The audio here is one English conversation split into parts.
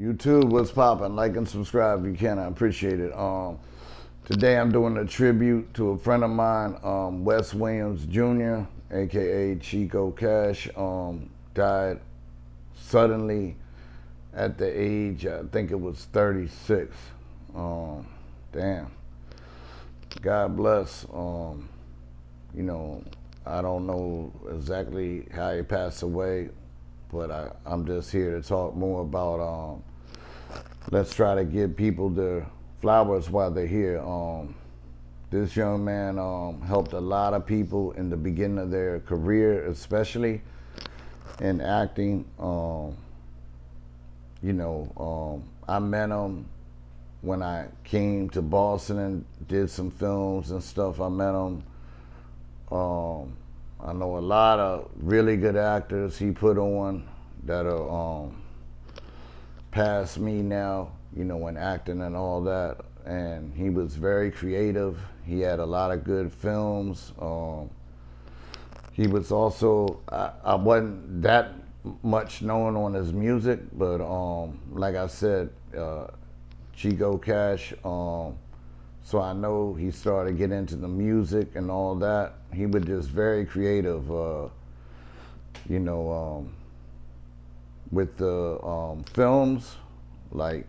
YouTube, what's poppin'? Like and subscribe if you can. I appreciate it. Today I'm doing a tribute to a friend of mine, Wes Williams Jr, aka Chiko Kash. Died suddenly at the age, I think it was 36. Damn. God bless. You know, I don't know exactly how he passed away, but I'm just here to talk more about, let's try to give people their flowers while they're here. This young man helped a lot of people in the beginning of their career, especially in acting. I met him when I came to Boston and did some films and stuff. I met him. I know a lot of really good actors he put on that are past me now, you know, in acting and all that. And he was very creative. He had a lot of good films. He was also, I wasn't that much known on his music, but like I said, Chiko Kash, so I know he started getting into the music and all that. He was just very creative, with the films, like,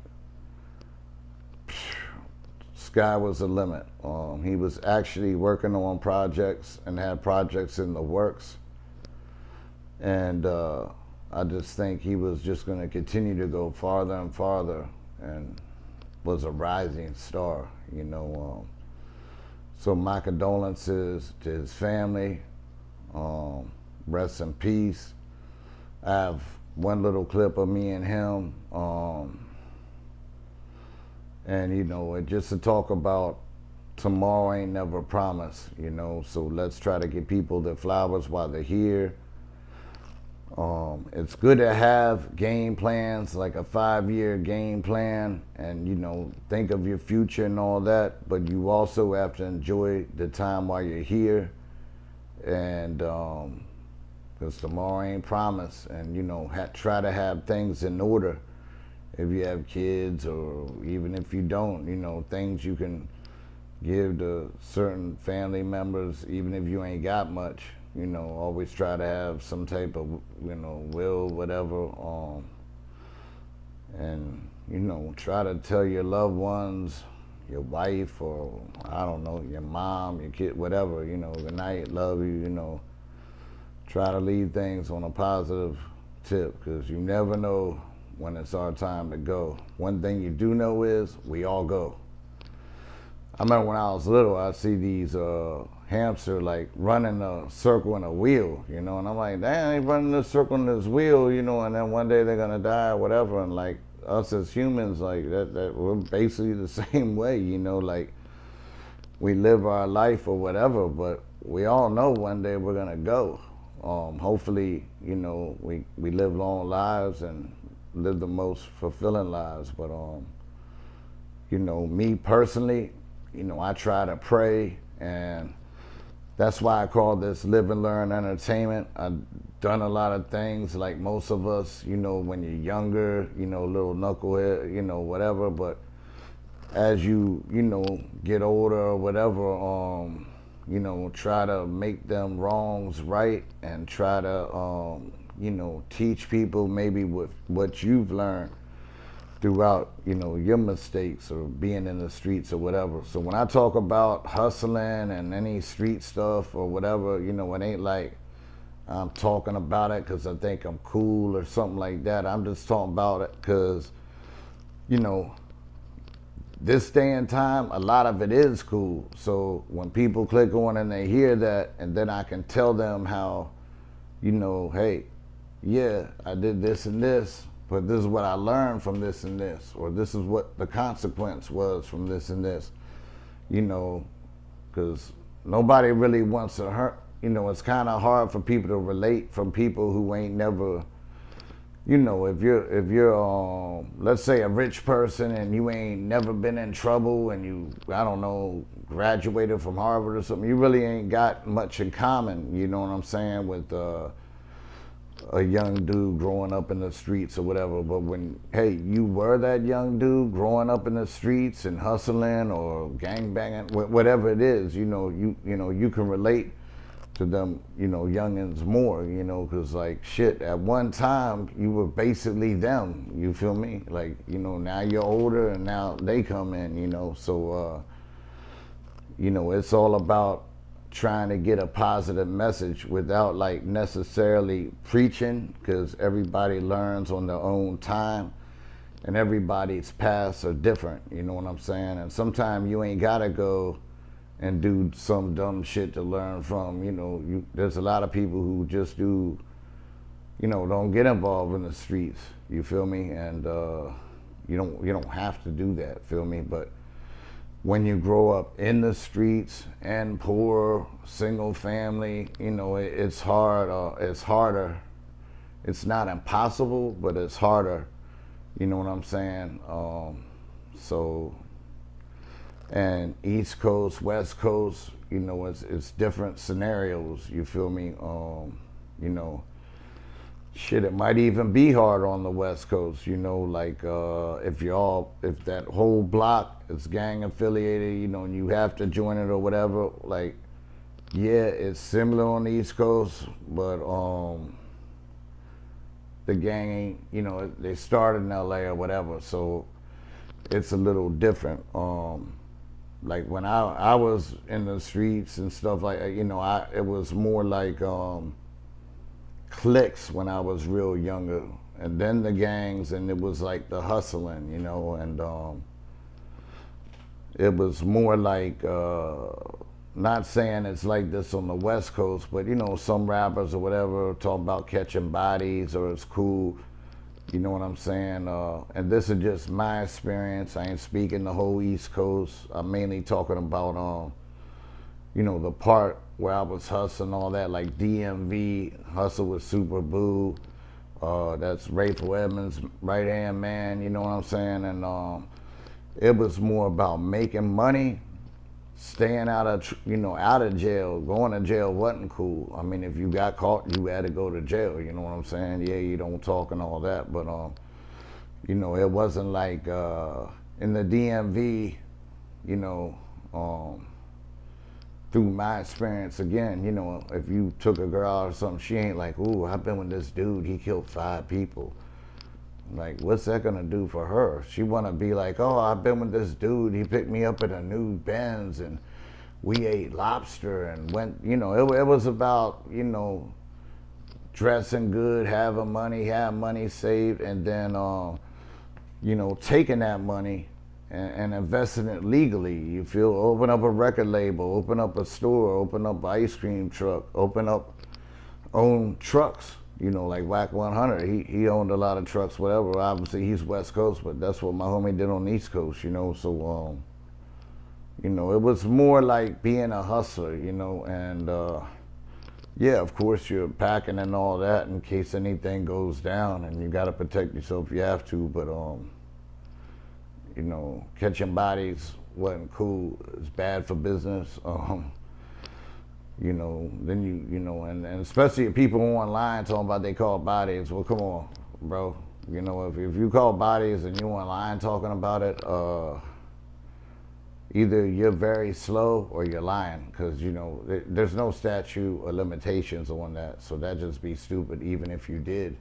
sky was the limit. He was actually working on projects and had projects in the works. And I just think he was just gonna continue to go farther and farther, and was a rising star, you know. So my condolences to his family. Rest in peace. I have one little clip of me and him. And, you know, just to talk about tomorrow ain't never promised, you know. So let's try to give people their flowers while they're here. It's good to have game plans, like a 5-year game plan, and, you know, think of your future and all that, but you also have to enjoy the time while you're here. And because tomorrow ain't promised, and, you know, try to have things in order. If you have kids, or even if you don't, you know, things you can give to certain family members, even if you ain't got much. You know, always try to have some type of, you know, will, whatever. And, you know, try to tell your loved ones, your wife, or I don't know, your mom, your kid, whatever, you know, good night, love you, you know. Try to leave things on a positive tip, because you never know when it's our time to go. One thing you do know is we all go. I remember when I was little, I'd see these hamster like running a circle in a wheel, you know, and I'm like, damn, they running a circle in this wheel, you know, and then one day they're gonna die or whatever. And like us as humans, like that we're basically the same way, you know, like we live our life or whatever, but we all know one day we're gonna go. Hopefully, you know, we live long lives and live the most fulfilling lives. But you know, me personally, you know, I try to pray, and that's why I call this Live and Learn Entertainment. I've done a lot of things like most of us, you know, when you're younger, you know, little knucklehead, you know, whatever. But as you know, get older or whatever, you know, try to make them wrongs right, and try to, you know, teach people maybe with what you've learned throughout, you know, your mistakes or being in the streets or whatever. So when I talk about hustling and any street stuff or whatever, you know, it ain't like I'm talking about it because I think I'm cool or something like that. I'm just talking about it because, you know, this day and time, a lot of it is cool. So when people click on and they hear that, and then I can tell them how, you know, hey, yeah, I did this and this, but this is what I learned from this and this, or this is what the consequence was from this and this, you know, because nobody really wants to hurt. You know, it's kind of hard for people to relate from people who ain't never, you know, if you're let's say a rich person and you ain't never been in trouble, and you, I don't know, graduated from Harvard or something, you really ain't got much in common, you know what I'm saying, with a young dude growing up in the streets or whatever. But when, hey, you were that young dude growing up in the streets and hustling or gang banging, whatever it is, you know, you can relate to them, you know, youngins more, you know, because like shit, at one time you were basically them, you feel me? Like, you know, now you're older and now they come in, you know, so you know, it's all about trying to get a positive message without like necessarily preaching, because everybody learns on their own time and everybody's paths are different, you know what I'm saying? And sometimes you ain't gotta go and do some dumb shit to learn from, you know. There's a lot of people who just do, you know, don't get involved in the streets, you feel me? And you don't have to do that, feel me? But when you grow up in the streets and poor, single family, you know, it's hard, it's harder. It's not impossible, but it's harder, you know what I'm saying? So, and East Coast, West Coast, you know, it's different scenarios, you feel me? You know, shit, it might even be hard on the West Coast, you know, like if that whole block is gang affiliated, you know, and you have to join it or whatever, like, yeah, it's similar on the East Coast, but the gang ain't, you know, they started in LA or whatever, so it's a little different. Like when I was in the streets and stuff like, you know, it was more like cliques when I was real younger, and then the gangs, and it was like the hustling, you know, and it was more like, not saying it's like this on the West Coast, but you know, some rappers or whatever talk about catching bodies or it's cool, you know what I'm saying? And this is just my experience. I ain't speaking the whole East Coast. I'm mainly talking about, you know, the part where I was hustling, all that, like DMV, Hustle with Super Boo. That's Wes Williams' right-hand man, you know what I'm saying? And it was more about making money, staying out of, you know, out of jail. Going to jail wasn't cool. I mean, if you got caught, you had to go to jail, you know what I'm saying? Yeah, you don't talk and all that, but, you know, it wasn't like in the DMV, you know, through my experience, again, you know, if you took a girl out or something, she ain't like, ooh, I've been with this dude, he killed 5 people. Like, what's that gonna do for her? She wanna be like, oh, I've been with this dude, he picked me up in a new Benz and we ate lobster and went, you know, it was about, you know, dressing good, having money, have money saved, and then, you know, taking that money and investing it legally. You feel, open up a record label, open up a store, open up an ice cream truck, own trucks. You know, like Whack 100, he owned a lot of trucks, whatever. Obviously, he's West Coast, but that's what my homie did on the East Coast, you know. So, you know, it was more like being a hustler, you know. And, yeah, of course, you're packing and all that in case anything goes down, and you got to protect yourself if you have to. But, you know, catching bodies wasn't cool. It's bad for business. You know, then you know, and especially if people online talking about they call bodies. Well, come on, bro. You know, if you call bodies and you online talking about it, either you're very slow or you're lying, because, you know, there's no statute or limitations on that. So that just be stupid, even if you did,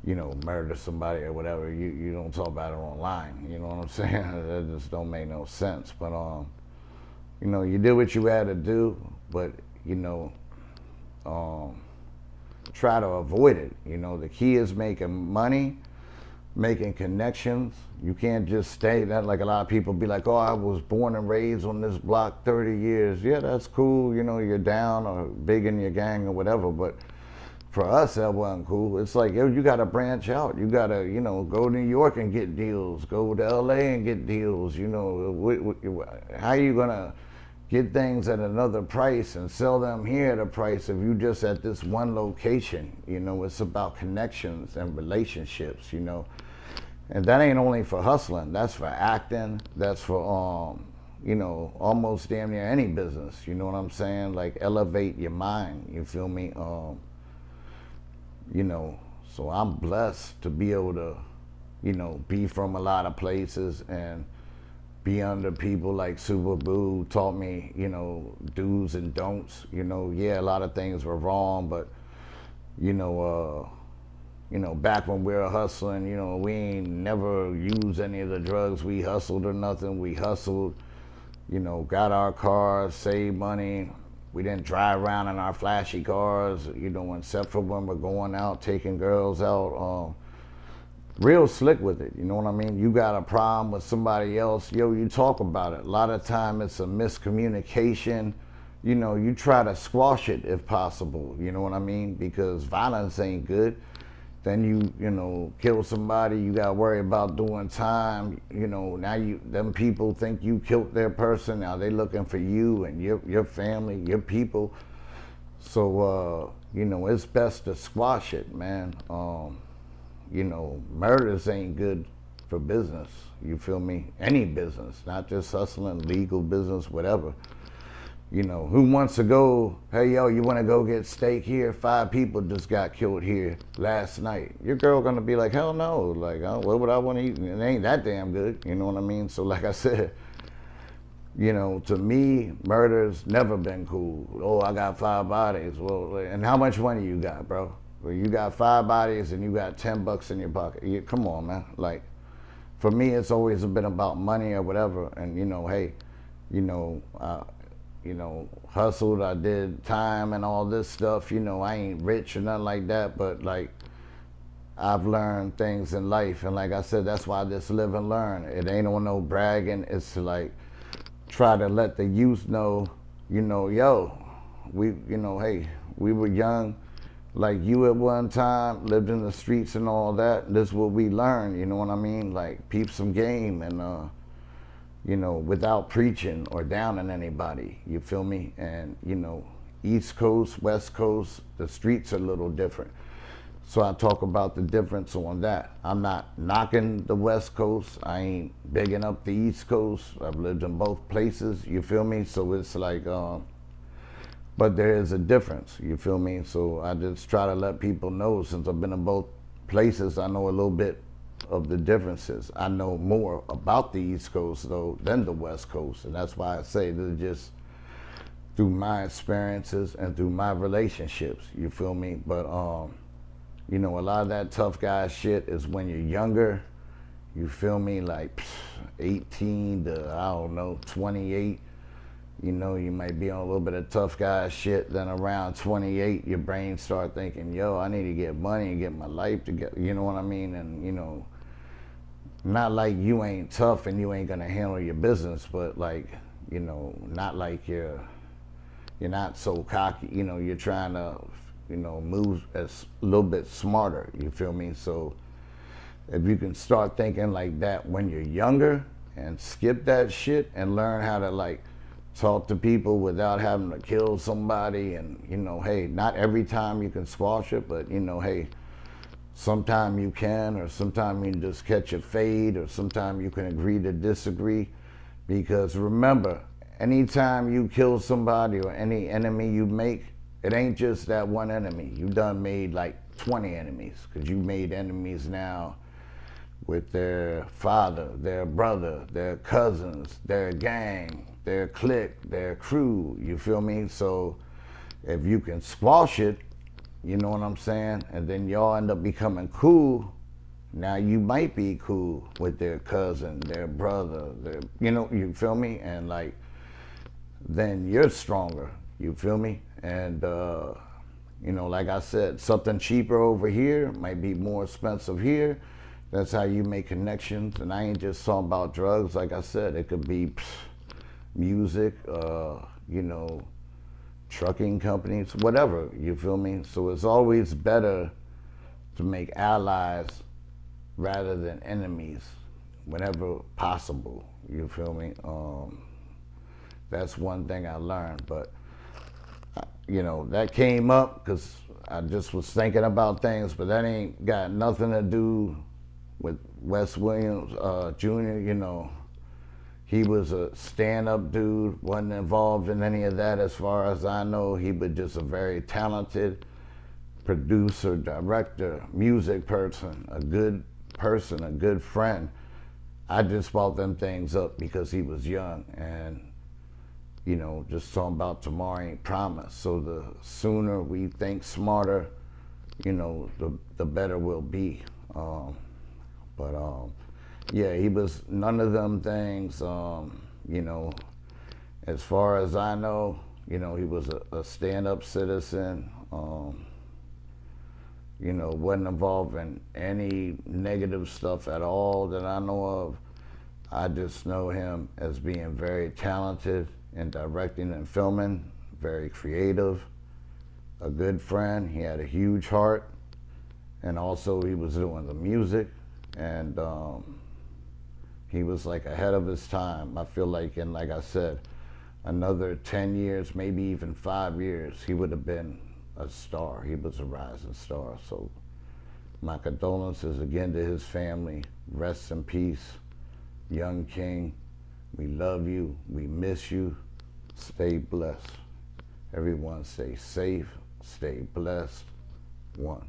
you know, murder somebody or whatever. You don't talk about it online. You know what I'm saying? That just don't make no sense. But, you know, you did what you had to do, but, you know, try to avoid it. You know, the key is making money, making connections. You can't just stay that, like a lot of people be like, oh, I was born and raised on this block 30 years. Yeah, that's cool. You know, you're down or big in your gang or whatever. But for us, that wasn't cool. It's like, yo, you got to branch out. You got to, you know, go to New York and get deals. Go to LA and get deals. You know, how you going to get things at another price and sell them here at a price if you just at this one location? You know, it's about connections and relationships, you know. And that ain't only for hustling. That's for acting. That's for, you know, almost damn near any business. You know what I'm saying? Like, elevate your mind. You feel me? you know, so I'm blessed to be able to, you know, be from a lot of places and be under people like Super Boo taught me, you know, do's and don'ts. You know, yeah, a lot of things were wrong, but you know, back when we were hustling, you know, we ain't never used any of the drugs we hustled or nothing. We hustled, you know, got our cars, saved money. We didn't drive around in our flashy cars, you know, except for when we're going out, taking girls out. Real slick with it, you know what I mean? You got a problem with somebody else, yo, you talk about it. A lot of time it's a miscommunication. You know, you try to squash it if possible, you know what I mean? Because violence ain't good. Then you know, kill somebody, you gotta worry about doing time. You know, now them people think you killed their person. Now they looking for you and your family, your people. So, you know, it's best to squash it, man. You know, murders ain't good for business. You feel me? Any business, not just hustling, legal business, whatever. You know, who wants to go, hey, yo, you want to go get steak here? 5 people just got killed here last night. Your girl going to be like, hell no. Like, oh, what would I want to eat? It ain't that damn good. You know what I mean? So like I said, you know, to me, murder's never been cool. Oh, I got 5 bodies. Well, and how much money you got, bro? Well, you got 5 bodies and you got $10 in your pocket. Come on, man. Like, for me, it's always been about money or whatever. And, you know, hey, you know, hustled, I did time and all this stuff. You know, I ain't rich or nothing like that, but like, I've learned things in life. And like I said, that's why this live and learn. It ain't on no bragging. It's to like, try to let the youth know, you know, yo, you know, hey, we were young like you at one time, lived in the streets and all that. This is what we learned, you know what I mean? Like, peep some game and, you know, without preaching or downing anybody, you feel me? And, you know, East Coast, West Coast, the streets are a little different. So I talk about the difference on that. I'm not knocking the West Coast. I ain't bigging up the East Coast. I've lived in both places, you feel me? So it's like, but there is a difference, you feel me? So I just try to let people know, since I've been in both places, I know a little bit of the differences. I know more about the East Coast though than the West Coast, and that's why I say that just through my experiences and through my relationships, you feel me? But you know, a lot of that tough guy shit is when you're younger, you feel me? Like 18 to, I don't know, 28. You know, you might be on a little bit of tough guy shit. Then around 28, your brain start thinking, yo, I need to get money and get my life together. You know what I mean? And, you know, not like you ain't tough and you ain't gonna handle your business, but like, you know, not like you're not so cocky. You know, you're trying to, you know, move as a little bit smarter. You feel me? So if you can start thinking like that when you're younger and skip that shit and learn how to like talk to people without having to kill somebody, and, you know, hey, not every time you can squash it, but, you know, hey, sometime you can, or sometime you can just catch a fade, or sometime you can agree to disagree. Because remember, anytime you kill somebody or any enemy you make, it ain't just that one enemy. You done made like 20 enemies, because you made enemies now with their father, their brother, their cousins, their gang, their clique, their crew, you feel me? So if you can squash it, you know what I'm saying? And then y'all end up becoming cool. Now you might be cool with their cousin, their brother, their, you know, you feel me? And like, then you're stronger, you feel me? And, you know, like I said, something cheaper over here might be more expensive here. That's how you make connections. And I ain't just talking about drugs. Like I said, it could be music, you know, trucking companies, whatever, you feel me? So it's always better to make allies rather than enemies whenever possible, you feel me? That's one thing I learned, but you know, that came up because I just was thinking about things, but that ain't got nothing to do with Wes Williams Jr. You know, he was a stand-up dude, wasn't involved in any of that as far as I know. He was just a very talented producer, director, music person, a good friend. I just brought them things up because he was young, and you know, just talking about tomorrow ain't promised. So the sooner we think smarter, you know, the better we'll be. Yeah, he was none of them things. You know, as far as I know, you know, he was a stand-up citizen. You know, wasn't involved in any negative stuff at all that I know of. I just know him as being very talented in directing and filming, very creative, a good friend. He had a huge heart, and also he was doing the music, and he was like ahead of his time. I feel like, and like I said, another 10 years, maybe even 5 years, he would have been a star. He was a rising star. So my condolences again to his family. Rest in peace, Young King. We love you. We miss you. Stay blessed. Everyone stay safe. Stay blessed. One.